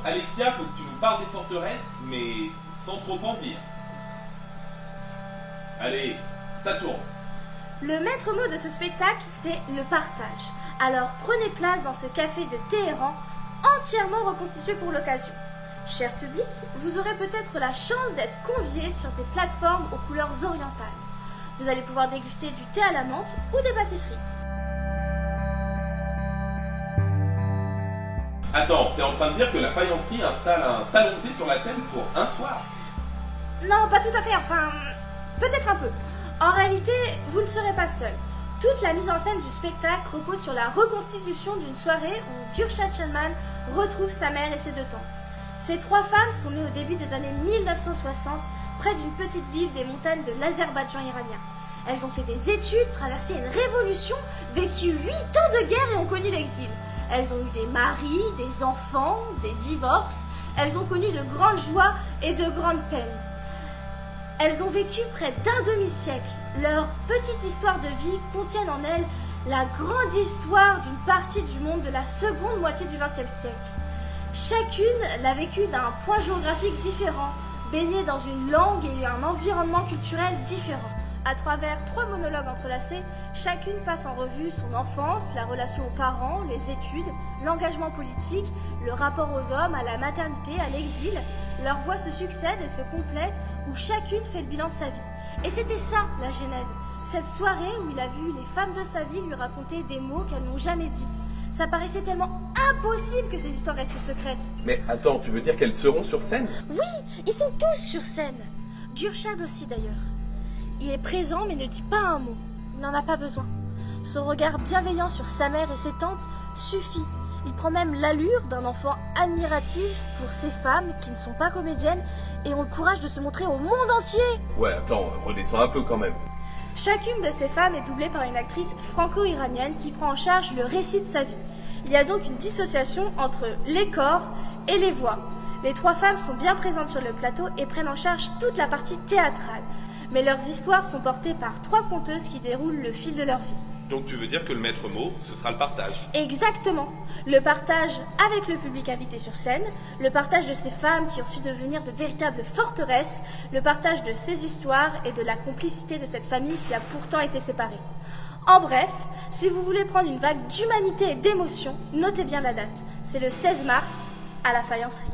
Alexia, faut que tu nous parles des forteresses, mais sans trop en dire. Allez, ça tourne. Le maître mot de ce spectacle, c'est le partage. Alors prenez place dans ce café de Téhéran, entièrement reconstitué pour l'occasion. Cher public, vous aurez peut-être la chance d'être conviés sur des plateformes aux couleurs orientales. Vous allez pouvoir déguster du thé à la menthe ou des pâtisseries. Attends, t'es en train de dire que la faïencerie installe un salon de thé sur la scène pour un soir? Non, pas tout à fait, enfin, peut-être un peu. En réalité, vous ne serez pas seul. Toute la mise en scène du spectacle repose sur la reconstitution d'une soirée où Gürşad Şenman retrouve sa mère et ses deux tantes. Ces trois femmes sont nées au début des années 1960, près d'une petite ville des montagnes de l'Azerbaïdjan iranien. Elles ont fait des études, traversé une révolution, vécu 8 ans de guerre et ont connu l'exil. Elles ont eu des maris, des enfants, des divorces. Elles ont connu de grandes joies et de grandes peines. Elles ont vécu près d'un demi-siècle. Leur petite histoire de vie contient en elle la grande histoire d'une partie du monde de la seconde moitié du XXe siècle. Chacune l'a vécu d'un point géographique différent, baignée dans une langue et un environnement culturel différent. À travers 3 monologues entrelacés, chacune passe en revue son enfance, la relation aux parents, les études, l'engagement politique, le rapport aux hommes, à la maternité, à l'exil. Leurs voix se succèdent et se complètent, où chacune fait le bilan de sa vie. Et c'était ça, la genèse. Cette soirée où il a vu les femmes de sa vie lui raconter des mots qu'elles n'ont jamais dit. Ça paraissait tellement impossible que ces histoires restent secrètes. Mais attends, tu veux dire qu'elles seront sur scène? Oui, ils sont tous sur scène. Gürşad aussi d'ailleurs. Il est présent mais ne dit pas un mot. Il n'en a pas besoin. Son regard bienveillant sur sa mère et ses tantes suffit. Il prend même l'allure d'un enfant admiratif pour ces femmes qui ne sont pas comédiennes et ont le courage de se montrer au monde entier. Ouais, attends, redescends un peu quand même. Chacune de ces femmes est doublée par une actrice franco-iranienne qui prend en charge le récit de sa vie. Il y a donc une dissociation entre les corps et les voix. Les 3 femmes sont bien présentes sur le plateau et prennent en charge toute la partie théâtrale. Mais leurs histoires sont portées par 3 conteuses qui déroulent le fil de leur vie. Donc tu veux dire que le maître mot, ce sera le partage? Exactement. Le partage avec le public invité sur scène, le partage de ces femmes qui ont su devenir de véritables forteresses, le partage de ces histoires et de la complicité de cette famille qui a pourtant été séparée. En bref, si vous voulez prendre une vague d'humanité et d'émotion, notez bien la date. C'est le 16 mars à la Faïencerie.